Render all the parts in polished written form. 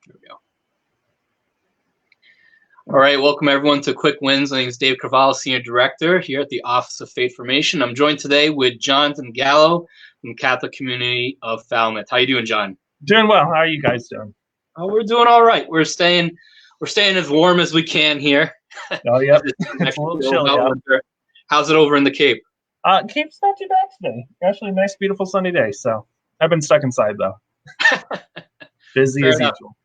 There we go. All right, welcome everyone to Quick Wins. My name is Dave Carvalho, Senior Director here at the Office of Faith Formation. I'm joined today with Jonathan Galo from the Catholic Community of Falmouth. How you doing, John? Doing well. How are you guys doing? Oh, we're doing all right. We're staying as warm as we can here. Oh, yeah. It's a little chilly out. How's it over in the Cape? Cape's not too bad today. Actually, a nice, beautiful sunny day. So I've been stuck inside, though. Busy Fair as enough. usual.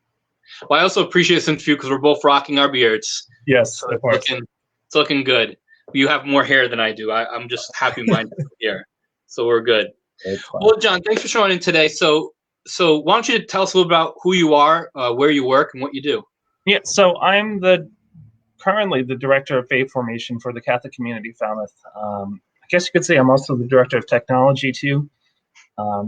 Well, I also appreciate this interview because we're both rocking our beards. Yes, So of course. it's looking good. You have more hair than I do. I'm just happy minded here. So we're good. Well, John, thanks for showing in today. So why don't you tell us a little about who you are, where you work, and what you do? Yeah, so I'm currently the Director of Faith Formation for the Catholic Community of Falmouth. I guess you could say I'm also the Director of Technology, too. I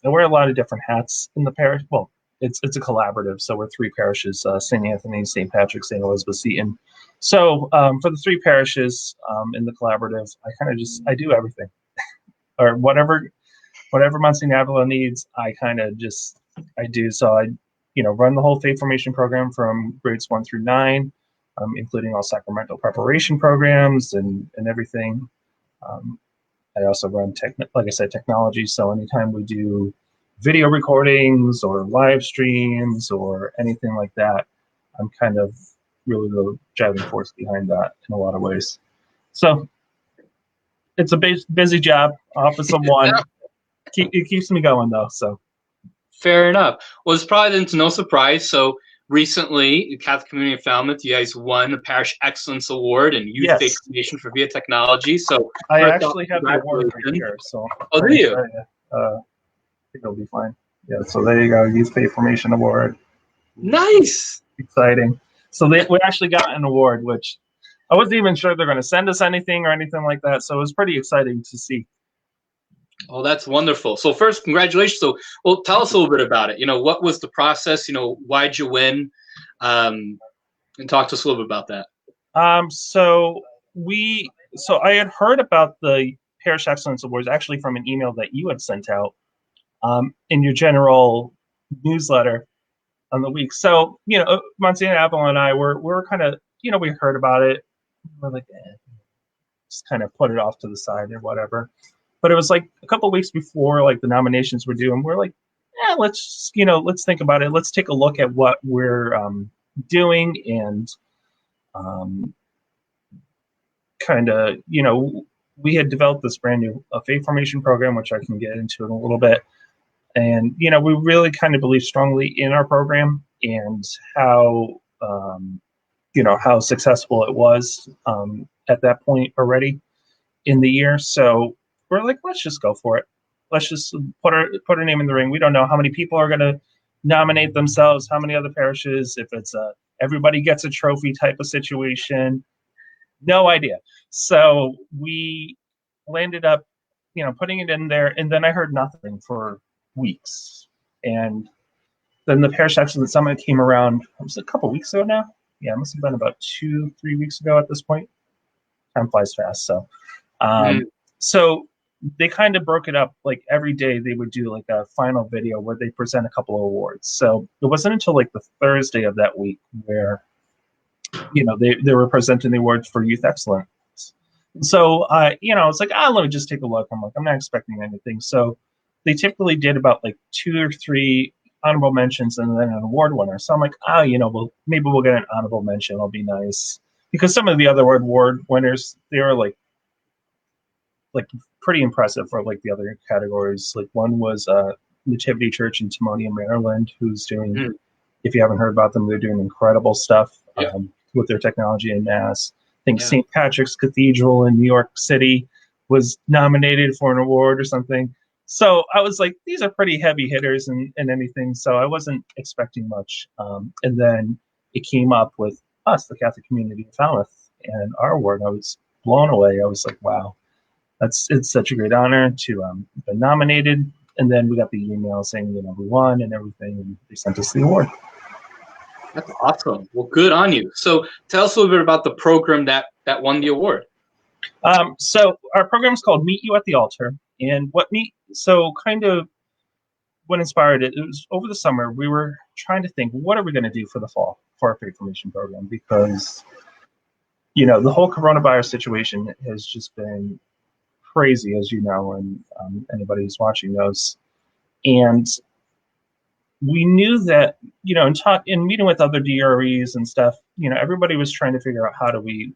wear a lot of different hats in the parish. Well, it's a collaborative, so we're three parishes, St. Anthony, St. Patrick, St. Elizabeth, Seton. So for the three parishes in the collaborative, I do everything. Or whatever Monsignor Avila needs, I do. So I run the whole faith formation program from grades 1 through 9, including all sacramental preparation programs and everything. I also run technology. So anytime we do video recordings or live streams or anything like that, I'm kind of really the driving force behind that in a lot of ways. So it's a busy job, office of one. It keeps me going, though. So fair enough. Well, it's probably no surprise. So recently, the Catholic Community of Falmouth, you guys won the Parish Excellence Award in Youth Faith Formation for Via Technology. So I actually have the award right here. So do you? I think it'll be fine. Yeah. So there you go, Youth Faith Formation Award. Nice. Exciting. So we actually got an award, which I wasn't even sure they're going to send us anything or anything like that. So it was pretty exciting to see. Oh, that's wonderful. So first, congratulations. So, well, tell us a little bit about it. What was the process? Why'd you win? And talk to us a little bit about that. So I had heard about the Parish Excellence Awards actually from an email that you had sent out in your general newsletter on the week. So, Monsignor Avila and I were kind of, we heard about it. We're like, just kind of put it off to the side or whatever. But it was like a couple of weeks before like the nominations were due, and we're like, let's think about it. Let's take a look at what we're doing, and we had developed this brand new faith formation program, which I can get into in a little bit. And we really kind of believe strongly in our program and how how successful it was at that point already in the year. So we're like, let's just go for it. Let's just put our name in the ring. We don't know how many people are going to nominate themselves, how many other parishes, if it's everybody gets a trophy type of situation. No idea. So we landed up, putting it in there, and then I heard nothing for weeks. And then the Parish Excellence Summit came around, it was a couple weeks ago now. Yeah, it must have been about 2-3 weeks ago at this point. Time flies fast. So, so they kind of broke it up. Like every day they would do like a final video where they present a couple of awards. So it wasn't until like the Thursday of that week where, they were presenting the awards for Youth Excellence. So, it's like, let me just take a look. I'm not expecting anything. So they typically did about like 2 or 3 honorable mentions and then an award winner. So I'm like, maybe we'll get an honorable mention. It'll be nice. Because some of the other award winners, they were like pretty impressive for like the other categories. Like one was Nativity Church in Timonium, Maryland, who's doing, if you haven't heard about them, they're doing incredible stuff with their technology and mass. I think St. Patrick's Cathedral in New York City was nominated for an award or something. So I was like, these are pretty heavy hitters and anything. So I wasn't expecting much. And then it came up with us, the Catholic Community of Falmouth, and our award. I was blown away. I was like, wow, it's such a great honor to be nominated. And then we got the email saying, we won and everything, and they sent us the award. That's awesome. Well, good on you. So tell us a little bit about the program that won the award. So our program is called Meet You at the Altar. And so kind of what inspired it, it was over the summer, we were trying to think, what are we going to do for the fall for our faith formation program? Because, the whole coronavirus situation has just been crazy, as you know, and anybody who's watching knows. And we knew that, in meeting with other DREs and stuff, everybody was trying to figure out how do we,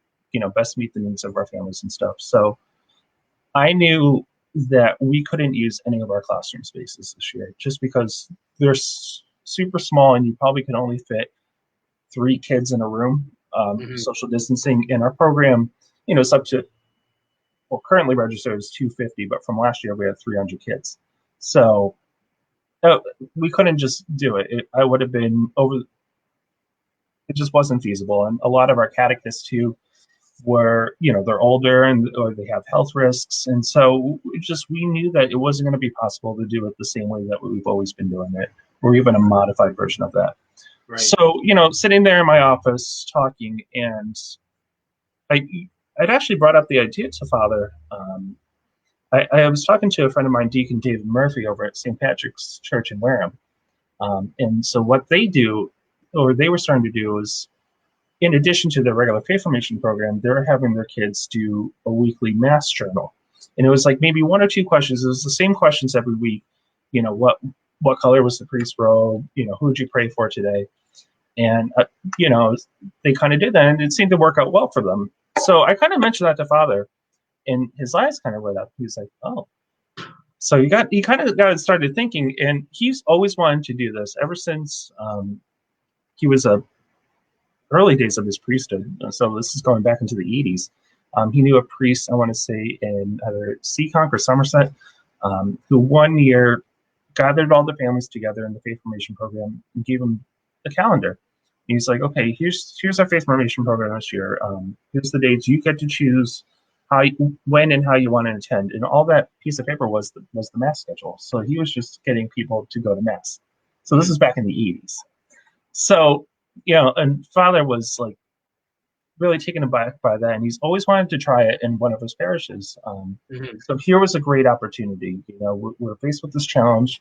best meet the needs of our families and stuff. So I knew that we couldn't use any of our classroom spaces this year just because they're super small and you probably can only fit 3 kids in a room, social distancing. In our program, it's up to, well, currently registered is 250, but from last year we had 300 kids. So we couldn't just do it. I would have been over. It just wasn't feasible. And a lot of our catechists too were, they're older or they have health risks. And so we knew that it wasn't going to be possible to do it the same way that we've always been doing it, or even a modified version of that. Right. So, sitting there in my office talking, and I'd actually brought up the idea to Father. I was talking to a friend of mine, Deacon David Murphy, over at St. Patrick's Church in Wareham. And so what they do, or they were starting to do, is in addition to the regular faith formation program, they're having their kids do a weekly mass journal. And it was like maybe 1 or 2 questions. It was the same questions every week. What color was the priest's robe? Who did you pray for today? And, they kind of did that, and it seemed to work out well for them. So I kind of mentioned that to Father, and his eyes kind of lit up. He was like, oh. So he kind of got started thinking, and he's always wanted to do this ever since he was early days of his priesthood. So this is going back into the 80s. He knew a priest, I want to say, in either Seekonk or Somerset, who one year gathered all the families together in the faith formation program and gave them a calendar. And he's like, okay, here's our faith formation program this year. Here's the dates. You get to choose when and how you want to attend. And all that piece of paper was the mass schedule. So he was just getting people to go to mass. So this is back in the 80s. So, and Father was like really taken aback by that, and he's always wanted to try it in one of his parishes. So here was a great opportunity. We're faced with this challenge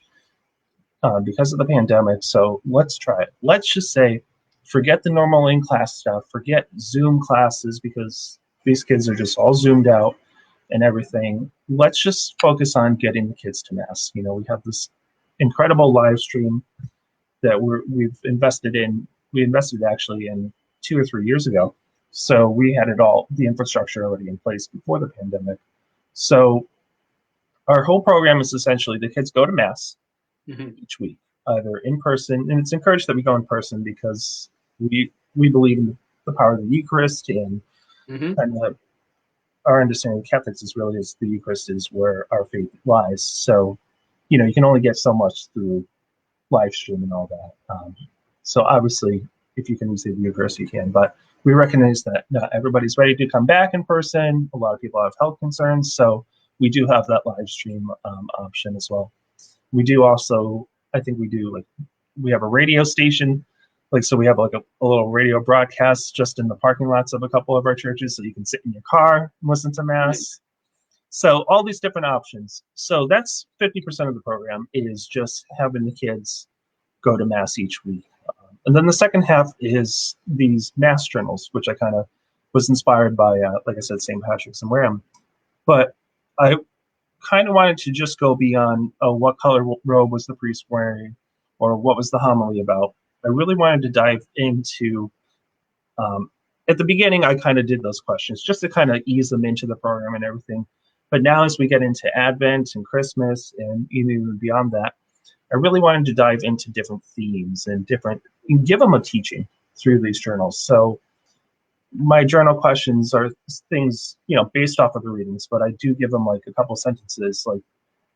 because of the pandemic, so let's try it. Let's just say, forget the normal in-class stuff, forget Zoom classes, because these kids are just all Zoomed out and everything. Let's just focus on getting the kids to mass. We have this incredible live stream that we've invested in. We invested actually in 2 or 3 years ago. So we had the infrastructure already in place before the pandemic. So our whole program is essentially the kids go to mass each week, either in person, and it's encouraged that we go in person because we believe in the power of the Eucharist, and our understanding of Catholics is really the Eucharist is where our faith lies. So, you can only get so much through live stream and all that. So obviously, if you can receive the Eucharist, you can. But we recognize that not everybody's ready to come back in person. A lot of people have health concerns, so we do have that live stream option as well. We do also, I think we have a radio station. So we have a little radio broadcast just in the parking lots of a couple of our churches, so you can sit in your car and listen to mass. So all these different options. So that's 50% of the program is just having the kids go to mass each week. And then the second half is these mass journals, which I kind of was inspired by, like I said, St. Patrick's and Wareham. But I kind of wanted to just go beyond what color robe was the priest wearing, or what was the homily about. I really wanted to dive into, at the beginning, I kind of did those questions just to kind of ease them into the program and everything. But now as we get into Advent and Christmas and even beyond that, I really wanted to dive into different themes and give them a teaching through these journals. So my journal questions are things, based off of the readings, but I do give them a couple sentences. Like,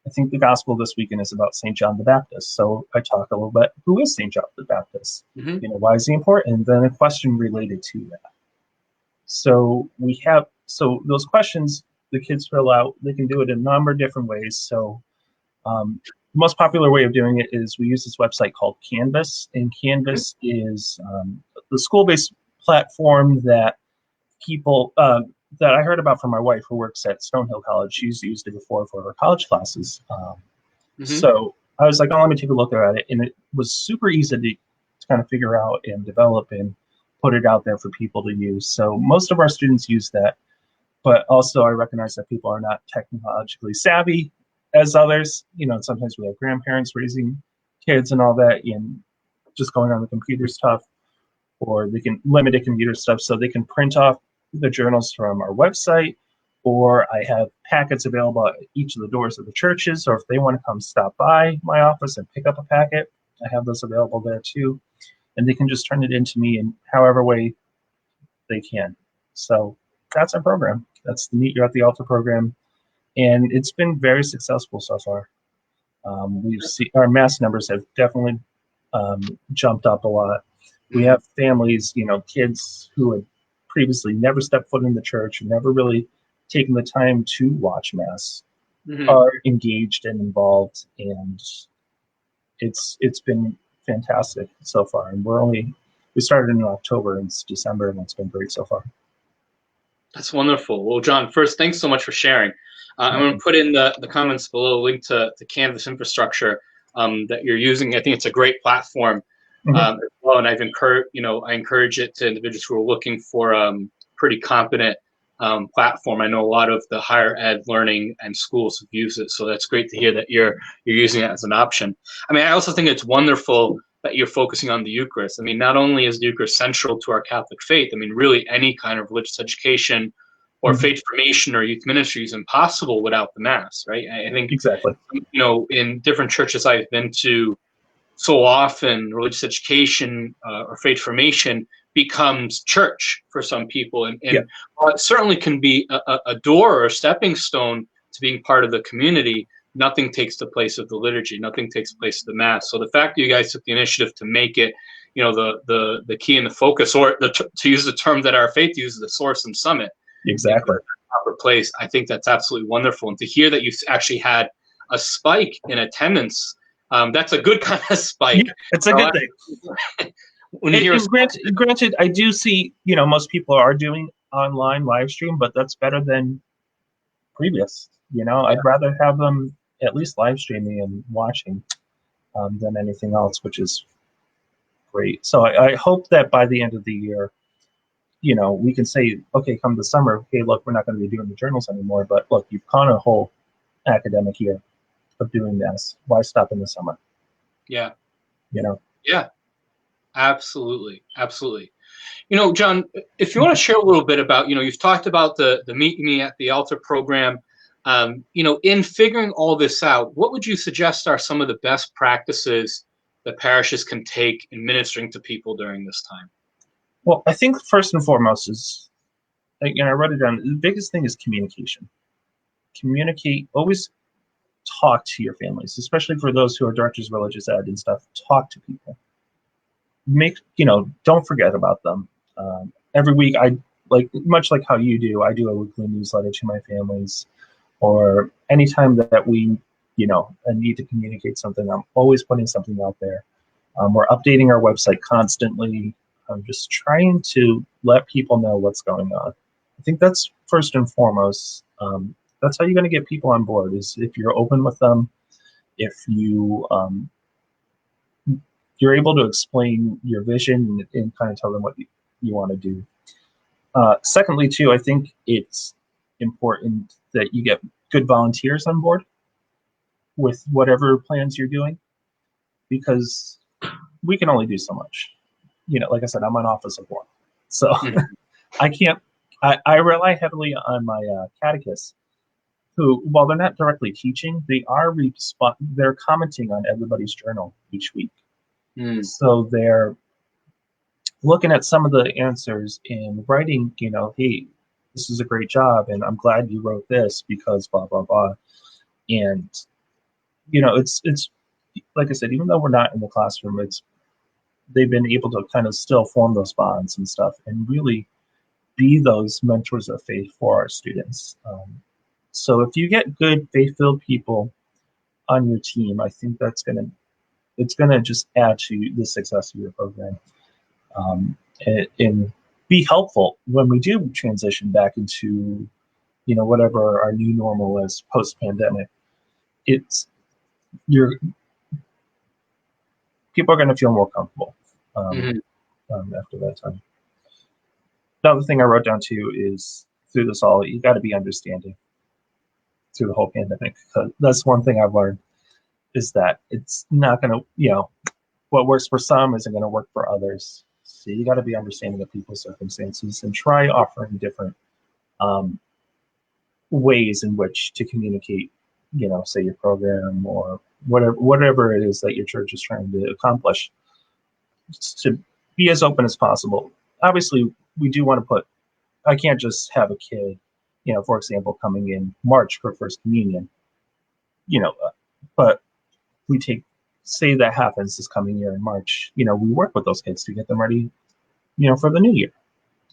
I think the gospel this weekend is about St. John the Baptist. So I talk a little bit, who is St. John the Baptist? Why is he important? And then a question related to that. So those questions the kids fill out. They can do it in a number of different ways. So the most popular way of doing it is we use this website called Canvas, and Canvas is the school-based platform that people that I heard about from my wife, who works at Stonehill College. She's used it before for her college classes. So I was like, oh, let me take a look at it. And it was super easy to kind of figure out and develop and put it out there for people to use. So most of our students use that. But also I recognize that people are not technologically savvy as others. Sometimes we have grandparents raising kids and all that, and just going on the computer stuff, or they can limited computer stuff, so they can print off the journals from our website, or I have packets available at each of the doors of the churches, or if they want to come stop by my office and pick up a packet, I have those available there too. And they can just turn it into me in however way they can. So that's our program. That's the Meet You at the Altar program. And it's been very successful so far. We've seen our mass numbers have definitely jumped up a lot. We have families, kids who had previously never stepped foot in the church, never really taken the time to watch mass, are engaged and involved, and it's been fantastic so far. And we started in October, and it's December, and it's been great so far. That's wonderful. Well, John, first, thanks so much for sharing. I'm going to put in the comments below a link to Canvas infrastructure that you're using. I think it's a great platform as well, and I encourage it to individuals who are looking for pretty competent platform. I know a lot of the higher ed learning and schools have used it, so that's great to hear that you're using it as an option. I mean, I also think it's wonderful that you're focusing on the Eucharist. I mean, not only is the Eucharist central to our Catholic faith, I mean, really any kind of religious education or faith formation or youth ministry is impossible without the Mass, right? I think, exactly. In different churches I've been to, so often religious education or faith formation becomes church for some people. And while it certainly can be a door or a stepping stone to being part of the community, nothing takes the place of the liturgy. Nothing takes the place of the Mass. So the fact that you guys took the initiative to make it, the key and the focus, or to use the term that our faith uses, the source and summit, exactly, proper place. I think that's absolutely wonderful. And to hear that you've actually had a spike in attendance, that's a good kind of spike. Yeah, it's a good thing. When you granted, I do see, most people are doing online live stream, but that's better than previous. I'd rather have them at least live streaming and watching than anything else, which is great. So I hope that by the end of the year, we can say, okay, come the summer, hey, look, we're not going to be doing the journals anymore, but look, you've gone a whole academic year of doing this. Why stop in the summer? Yeah. Yeah. Absolutely. John, if you want to share a little bit about, you've talked about the Meet Me at the Altar program. In figuring all this out, what would you suggest are some of the best practices that parishes can take in ministering to people during this time? Well, I think first and foremost is, I wrote it down, the biggest thing is communication. Communicate, always talk to your families, especially for those who are directors of religious ed and stuff. Talk to people. Don't forget about them. Every week, much like how you do, I do a weekly newsletter to my families, or anytime that we, need to communicate something, I'm always putting something out there. We're updating our website constantly. I'm just trying to let people know what's going on. I think that's first and foremost. That's how you're going to get people on board, is if you're open with them, if you're able to explain your vision and kind of tell them what you want to do. Secondly, too, I think it's important that you get good volunteers on board with whatever plans you're doing, because we can only do so much. Like I said, I'm an office of one, so I can't. I rely heavily on my catechists, who, while they're not directly teaching, they're commenting on everybody's journal each week. So they're looking at some of the answers and writing, hey, this is a great job, and I'm glad you wrote this because blah blah blah. And it's like I said, even though we're not in the classroom, they've been able to kind of still form those bonds and stuff, and really be those mentors of faith for our students. So if you get good faith-filled people on your team, I think it's gonna just add to the success of your program, and be helpful when we do transition back into whatever our new normal is post-pandemic. You're people are going to feel more comfortable after that time. Another thing I wrote down too is through this all, you got to be understanding through the whole pandemic. Because that's one thing I've learned is that it's not going to, what works for some isn't going to work for others. So you got to be understanding of people's circumstances and try offering different ways in which to communicate, say your program or whatever it is that your church is trying to accomplish, to be as open as possible. Obviously, we do want to I can't just have a kid, for example, coming in March for First Communion, but we say that happens this coming year in March, we work with those kids to get them ready, for the new year,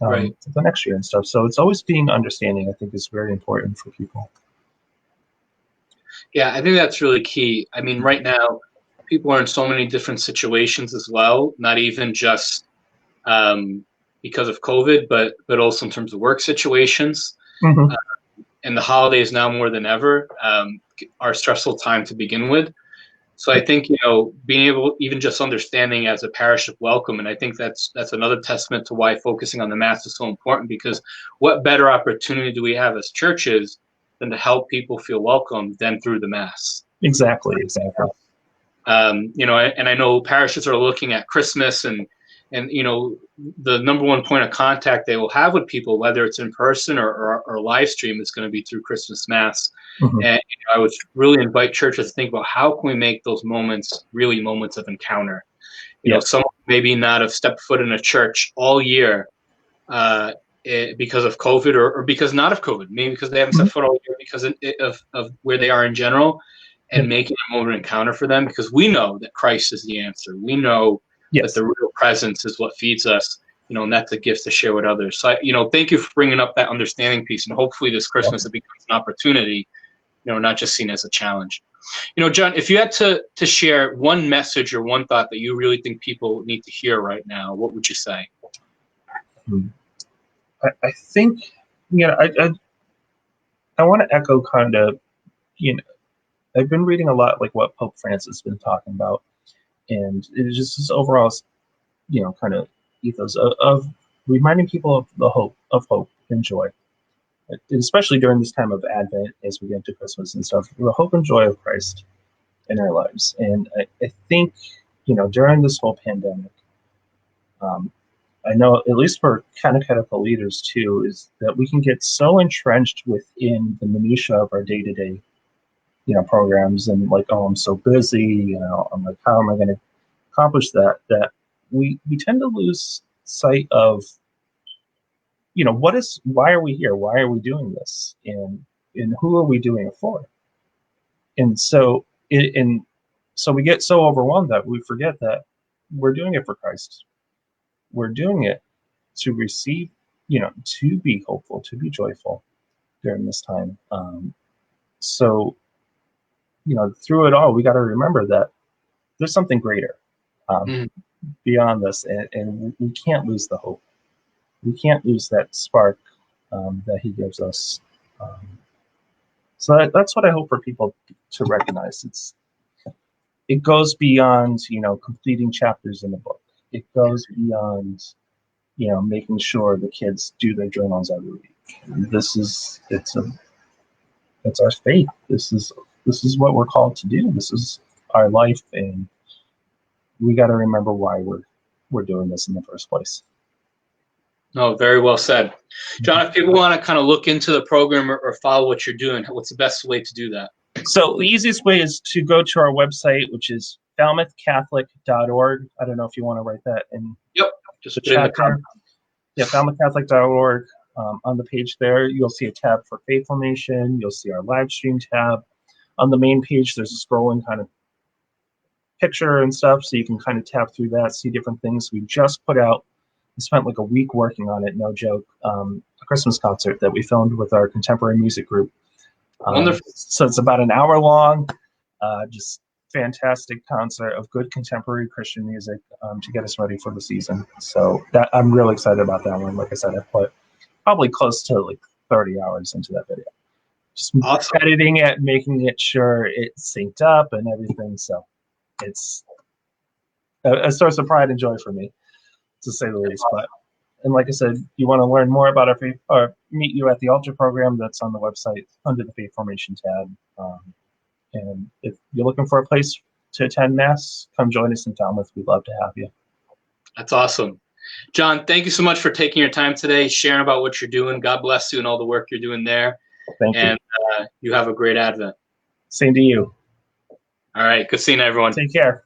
right, for the next year and stuff. So it's always being understanding, I think, is very important for people. Yeah, I think that's really key. I mean, right now, people are in so many different situations as well, not even just because of COVID, but also in terms of work situations. Mm-hmm. And the holidays now more than ever are a stressful time to begin with. So I think, being able, even just understanding as a parish of welcome, and I think that's another testament to why focusing on the Mass is so important, because what better opportunity do we have as churches than to help people feel welcome than through the Mass? Exactly. And I know parishes are looking at Christmas and the number one point of contact they will have with people, whether it's in person or live stream, is going to be through Christmas Mass. Mm-hmm. And I would really invite churches to think about how can we make those moments really moments of encounter. Someone maybe not have stepped foot in a church all year because of COVID or because not of COVID, maybe because they haven't stepped foot all year because of where they are in general, and making a moment of encounter for them, because we know that Christ is the answer. We know that the real presence is what feeds us, and that's a gift to share with others. So, thank you for bringing up that understanding piece, and hopefully this Christmas it becomes an opportunity, not just seen as a challenge. John, if you had to share one message or one thought that you really think people need to hear right now, what would you say? I think, I want to echo kind of, I've been reading a lot like what Pope Francis has been talking about, and it's just this overall, kind of ethos of reminding people of the hope and joy, especially during this time of Advent as we get into Christmas and stuff, the hope and joy of Christ in our lives. And I think, during this whole pandemic, I know, at least for catechetical leaders too, is that we can get so entrenched within the minutiae of our day-to-day, programs, and like, oh, I'm so busy, I'm like, how am I going to accomplish that we tend to lose sight of, why are we here? Why are we doing this? And who are we doing it for? And so so we get so overwhelmed that we forget that we're doing it for Christ. We're doing it to receive, to be hopeful, to be joyful during this time. So, through it all, we got to remember that there's something greater beyond this, and we can't lose the hope. We can't lose that spark that he gives us. So that's what I hope for people to recognize. It goes beyond, completing chapters in the book. It goes beyond, making sure the kids do their journals every week. It's our faith. This is what we're called to do. This is our life, and we got to remember why we're doing this in the first place. No, very well said. John, if people want to kind of look into the program or follow what you're doing, what's the best way to do that? So the easiest way is to go to our website, which is falmouthcatholic.org. I don't know if you want to write that in. Yep. Just the chat there. Yeah, falmouthcatholic.org. On the page there, you'll see a tab for faith formation. You'll see our live stream tab. On the main page, there's a scrolling kind of picture and stuff, so you can kind of tap through that, see different things. We just put out, we spent like a week working on it, no joke, a Christmas concert that we filmed with our contemporary music group. Wonderful. So it's about an hour long, just fantastic concert of good contemporary Christian music to get us ready for the season. So that I'm really excited about that one. Like I said, I put probably close to like 30 hours into that video. Just awesome. Editing it, making it sure it's synced up and everything. So it's a source of pride and joy for me, to say the least. But, and like I said, you want to learn more about our faith, or meet you at the altar program that's on the website under the faith formation tab. And if you're looking for a place to attend Mass, come join us in Falmouth. We'd love to have you. That's awesome. John, thank you so much for taking your time today, sharing about what you're doing. God bless you and all the work you're doing there. Thank you. And you have a great Advent. Same to you. All right. Good seeing everyone. Take care.